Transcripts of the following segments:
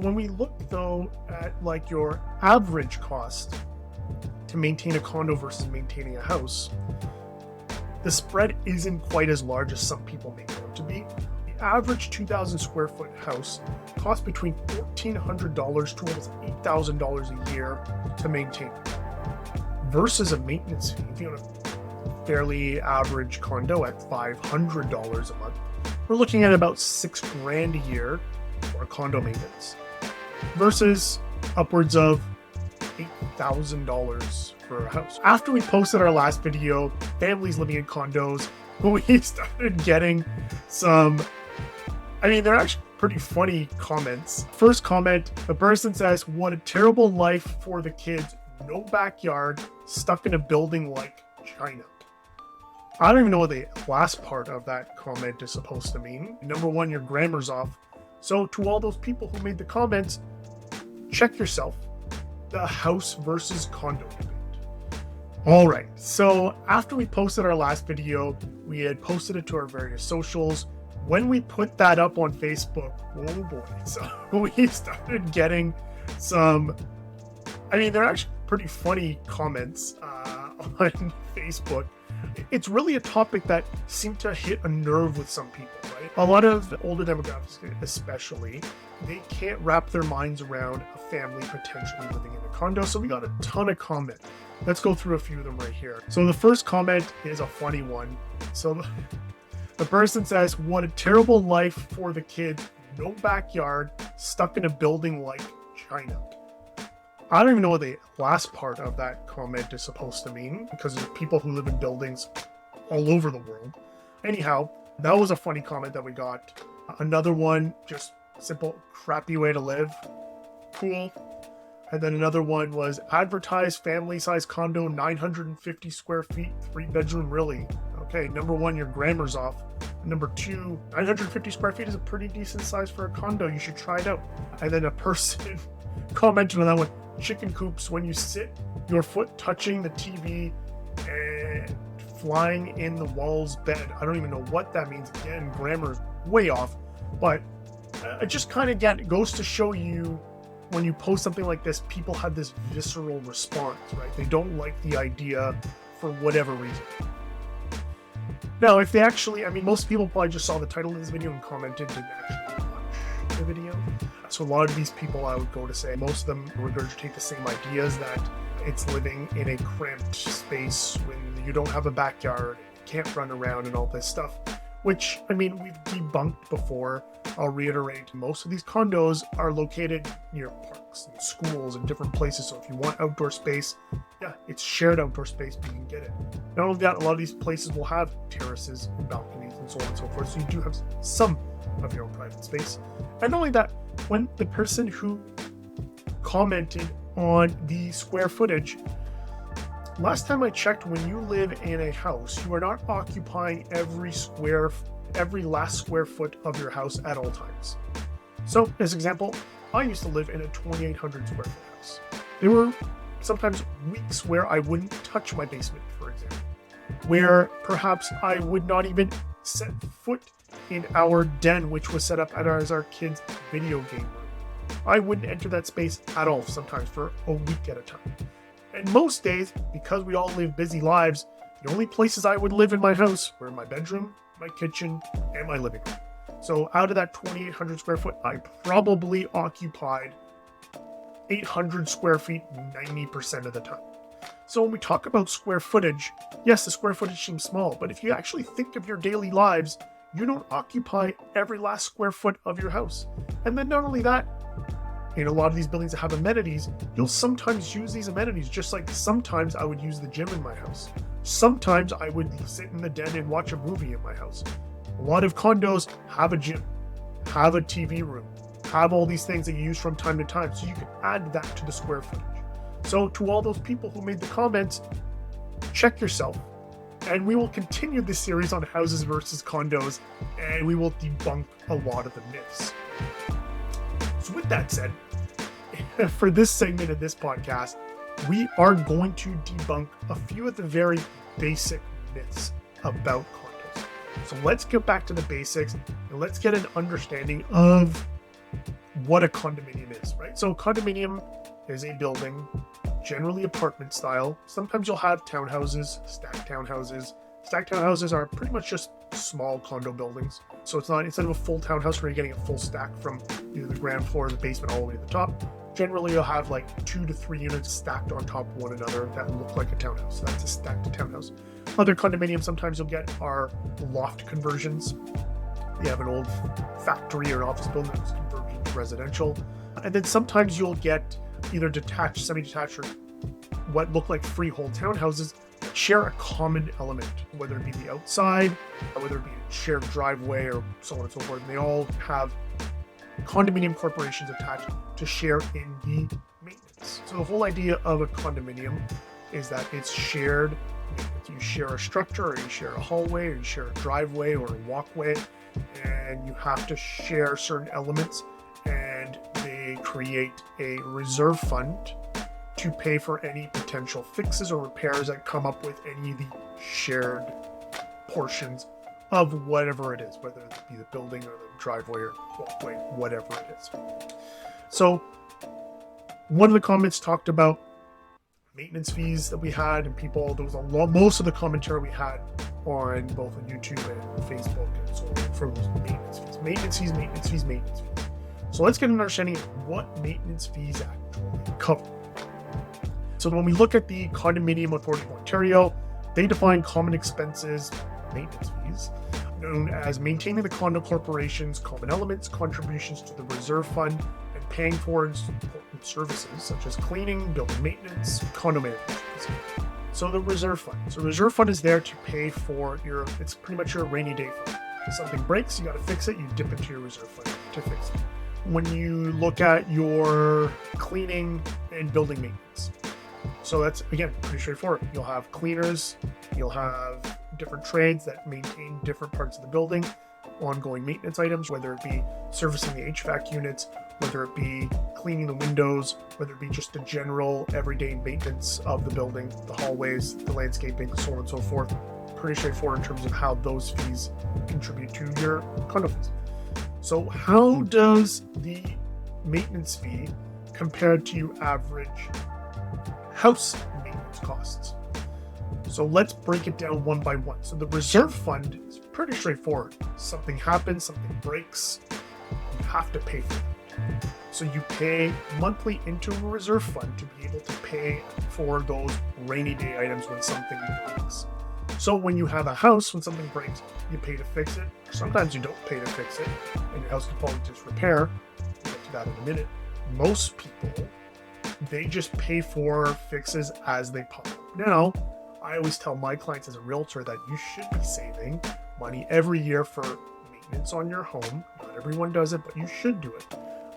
When we look though at like your average cost to maintain a condo versus maintaining a house, the spread isn't quite as large as some people make it out to be. The average 2,000 square foot house costs between $1,400 to almost $8,000 a year to maintain, versus a maintenance fee. If you own a fairly average condo at $500 a month, we're looking at about $6,000 a year for condo maintenance, versus upwards of $8,000 for a house. After we posted our last video, families living in condos, we started getting some, they're actually pretty funny comments. First comment, the person says, "What a terrible life for the kids. No backyard, stuck in a building like China." I don't even know what the last part of that comment is supposed to mean. Number one, your grammar's off. So to all those people who made the comments, check yourself. The house versus condo debate. All right, so after we posted our last video, we had posted it to our various socials. When we put that up on Facebook, oh boy, so we started getting some, they're actually pretty funny comments on Facebook. It's really a topic that seemed to hit a nerve with some people, right? A lot of older demographics especially, they can't wrap their minds around a family potentially living in a condo, so we got a ton of comments. Let's go through a few of them right here. So the first comment is a funny one. So the person says, "What a terrible life for the kids. No backyard, stuck in a building like China." I don't even know what the last part of that comment is supposed to mean, because there's people who live in buildings all over the world. Anyhow, that was a funny comment that we got. Another one, just simple, crappy way to live. Cool. And then another one was, "Advertised family-sized condo, 950 square feet, 3-bedroom, really." Okay, number one, your grammar's off. Number two, 950 square feet is a pretty decent size for a condo. You should try it out. And then a person commented on that one, "Chicken coops, when you sit, your foot touching the TV and flying in the wall's bed." I don't even know what that means. Again, grammar's way off. But it just kind of, again, it goes to show you, when you post something like this, people have this visceral response, right? They don't like the idea for whatever reason. Now, if they actually, most people probably just saw the title of this video and commented, didn't actually watch the video. So a lot of these people, I would go to say, most of them regurgitate the same ideas, that it's living in a cramped space when you don't have a backyard, can't run around and all this stuff, which, we've debunked before. I'll reiterate, most of these condos are located near parks and schools and different places. So if you want outdoor space, yeah, it's shared outdoor space, but you can get it. Not only that, a lot of these places will have terraces and balconies and so on and so forth. So you do have some of your own private space. And not only that, when the person who commented on the square footage, last time I checked, when you live in a house, you are not occupying every last square foot of your house at all times. So, as example, I used to live in a 2,800 square foot house. There were sometimes weeks where I wouldn't touch my basement, for example, where perhaps I would not even set foot in our den, which was set up as our kids' video game room. I wouldn't enter that space at all, sometimes for a week at a time. And most days, because we all live busy lives, the only places I would live in my house were my bedroom, my kitchen, and my living room. So out of that 2,800 square foot, I probably occupied 800 square feet 90% of the time. So when we talk about square footage, yes, the square footage seems small, but if you actually think of your daily lives, you don't occupy every last square foot of your house. And then not only that, in a lot of these buildings that have amenities, you'll sometimes use these amenities, just like sometimes I would use the gym in my house. Sometimes I would sit in the den and watch a movie in my house. A lot of condos have a gym, have a TV room, have all these things that you use from time to time, so you can add that to the square footage. So to all those people who made the comments, check yourself. And we will continue this series on houses versus condos, and we will debunk a lot of the myths. So with that said, for this segment of this podcast, we are going to debunk a few of the very basic myths about condos. So let's get back to the basics and let's get an understanding of what a condominium is, right? So a condominium is a building, generally apartment style. Sometimes you'll have townhouses, stacked townhouses. Stacked townhouses are pretty much just small condo buildings. So it's not, instead of a full townhouse where you're getting a full stack from either the ground floor or the basement all the way to the top, generally you'll have like 2 to 3 units stacked on top of one another that look like a townhouse. So that's a stacked townhouse. Other condominiums sometimes you'll get are loft conversions. You have an old factory or an office building that's converted to residential. And then sometimes you'll get either detached, semi-detached, or what look like freehold townhouses that share a common element, whether it be the outside, or whether it be a shared driveway, or so on and so forth. And they all have condominium corporations attached to share in the maintenance. So the whole idea of a condominium is that it's shared maintenance. You share a structure, or you share a hallway, or you share a driveway or a walkway, and you have to share certain elements, and they create a reserve fund to pay for any potential fixes or repairs that come up with any of the shared portions of whatever it is, whether it be the building or the driveway or walkway, whatever it is. So one of the comments talked about maintenance fees that we had, and people, there was a lot, most of the commentary we had on both on YouTube and Facebook and so on for those maintenance fees. So let's get an understanding of what maintenance fees actually cover. So when we look at the Condominium Authority of Ontario, they define common expenses, maintenance fees, known as maintaining the condo corporation's common elements, contributions to the reserve fund, and paying for important services such as cleaning, building maintenance, condo management. So the reserve fund. So the reserve fund is there to pay for it's pretty much your rainy day fund. If something breaks, you got to fix it, you dip into your reserve fund to fix it. When you look at your cleaning and building maintenance, so that's, again, pretty straightforward. You'll have cleaners, you'll have different trades that maintain different parts of the building, ongoing maintenance items, whether it be servicing the HVAC units, whether it be cleaning the windows, whether it be just the general everyday maintenance of the building, the hallways, the landscaping, so on and so forth. Pretty straightforward in terms of how those fees contribute to your condo fees. So how does the maintenance fee compare to your average house maintenance costs? So let's break it down one by one. So the reserve fund is pretty straightforward. Something happens, something breaks, you have to pay for that. So you pay monthly into a reserve fund to be able to pay for those rainy day items when something breaks. So when you have a house, when something breaks, you pay to fix it. Sometimes you don't pay to fix it, and your house can fall into disrepair. We'll get to that in a minute. Most people, they just pay for fixes as they pop up. Now, I always tell my clients as a realtor that you should be saving money every year for maintenance on your home. Not everyone does it, but you should do it.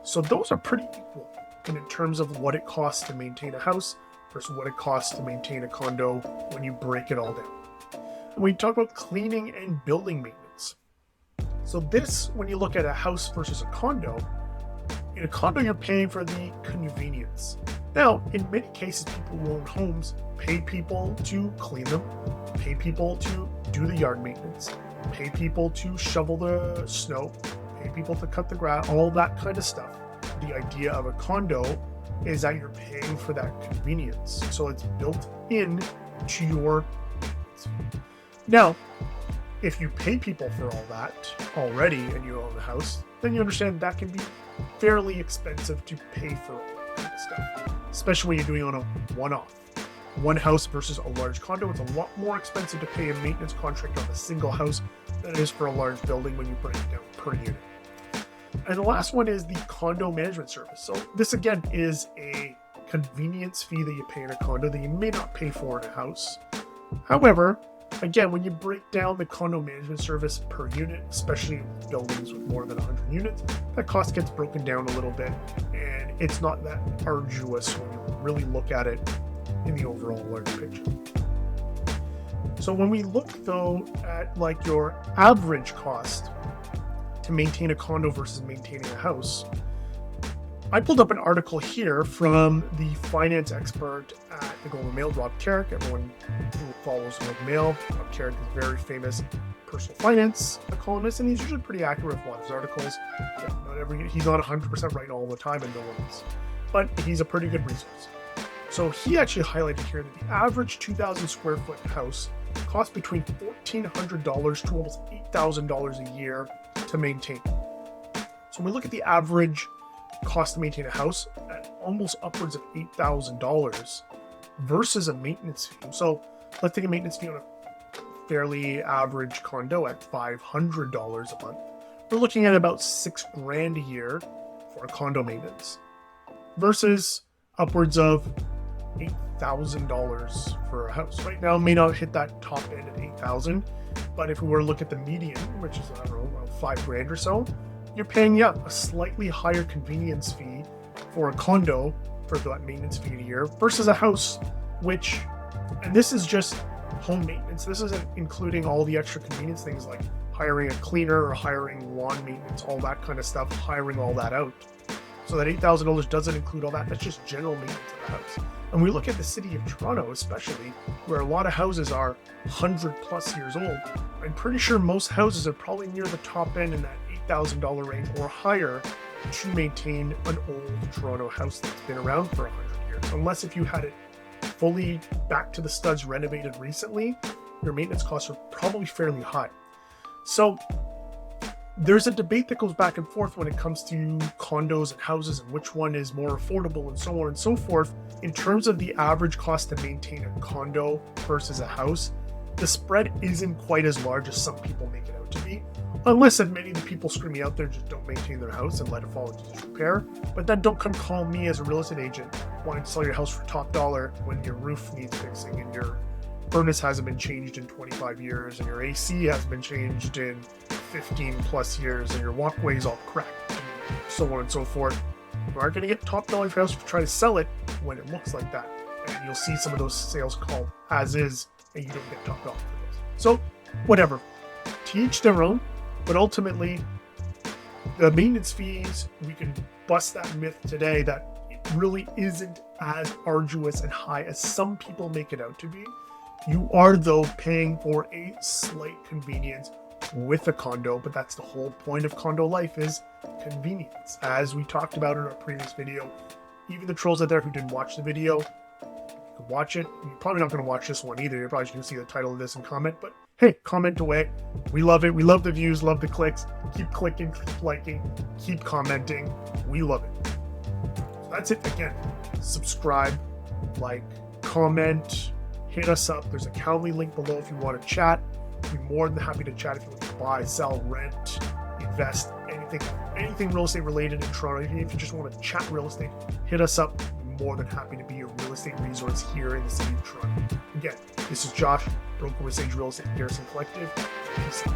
So those are pretty equal in terms of what it costs to maintain a house versus what it costs to maintain a condo when you break it all down. When we talk about cleaning and building maintenance. So this, when you look at a house versus a condo, in a condo, you're paying for the convenience. Now, in many cases, people who own homes pay people to clean them, pay people to do the yard maintenance, pay people to shovel the snow, pay people to cut the grass, all that kind of stuff. The idea of a condo is that you're paying for that convenience. So it's built in to your maintenance fee. Now, if you pay people for all that already and you own a house, then you understand that can be fairly expensive to pay for all that kind of stuff, especially when you're doing it on a one-off. One house versus a large condo, it's a lot more expensive to pay a maintenance contract on a single house than it is for a large building when you break it down per unit. And the last one is the condo management service. So this again is a convenience fee that you pay in a condo that you may not pay for in a house. However, again, when you break down the condo management service per unit, especially in buildings with more than 100 units, that cost gets broken down a little bit, and it's not that arduous when you really look at it in the overall large picture. So when we look though at like your average cost to maintain a condo versus maintaining a house, I pulled up an article here from the finance expert at the Globe and Mail, Rob Carrick. Everyone who follows Globe and Mail, Rob Carrick is very famous personal finance columnist, and he's usually pretty accurate with a lot of his articles. Yeah, he's not 100% right all the time, and no one is, but he's a pretty good resource. So he actually highlighted here that the average 2,000 square foot house costs between $1,400 to almost $8,000 a year to maintain. So when we look at the average cost to maintain a house at almost upwards of $8,000 versus a maintenance fee. So let's take a maintenance fee on a fairly average condo at $500 a month. We're looking at about $6,000 a year for a condo maintenance versus upwards of $8,000 for a house. Right now, it may not hit that top end at $8,000, but if we were to look at the median, which is I don't know, around $5,000 or so, you're paying a slightly higher convenience fee for a condo for that maintenance fee a year versus a house, which, and this is just home maintenance. This isn't including all the extra convenience things like hiring a cleaner or hiring lawn maintenance, all that kind of stuff, hiring all that out. So that $8,000 doesn't include all that. That's just general maintenance of the house. And we look at the city of Toronto, especially, where a lot of houses are 100+ years old. I'm pretty sure most houses are probably near the top end in that $8,000 range or higher to maintain an old Toronto house that's been around for 100 years. Unless if you had it fully back to the studs renovated recently, your maintenance costs are probably fairly high. So there's a debate that goes back and forth when it comes to condos and houses and which one is more affordable and so on and so forth. In terms of the average cost to maintain a condo versus a house, the spread isn't quite as large as some people make it out to be. Unless that many of the people screaming out there just don't maintain their house and let it fall into disrepair. But then don't come call me as a real estate agent wanting to sell your house for top dollar when your roof needs fixing and your furnace hasn't been changed in 25 years and your AC hasn't been changed in 15+ years and your walkway's all cracked and so on and so forth. You aren't going to get top dollar for your house if you try to sell it when it looks like that. And you'll see some of those sales called as is and you don't get top dollar for those. So whatever, to each their own. But ultimately, the maintenance fees, we can bust that myth today that it really isn't as arduous and high as some people make it out to be. You are, though, paying for a slight convenience with a condo, but that's the whole point of condo life is convenience. As we talked about in our previous video, even the trolls out there who didn't watch the video, you can watch it. You're probably not going to watch this one either. You're probably just going to see the title of this and comment, but hey, comment away. We love it. We love the views, love the clicks. Keep clicking, keep liking, keep commenting. We love it. So that's it. Again, subscribe, like, comment, hit us up. There's a Calendly link below if you want to chat. We'd be more than happy to chat if you want to buy, sell, rent, invest, anything real estate related in Toronto. Even if you just want to chat real estate, hit us up. We'd be more than happy to be your real estate resource here in the city of Toronto. Again, this is Josh, Broker with Sage Real Estate Garrison Collective. Peace out.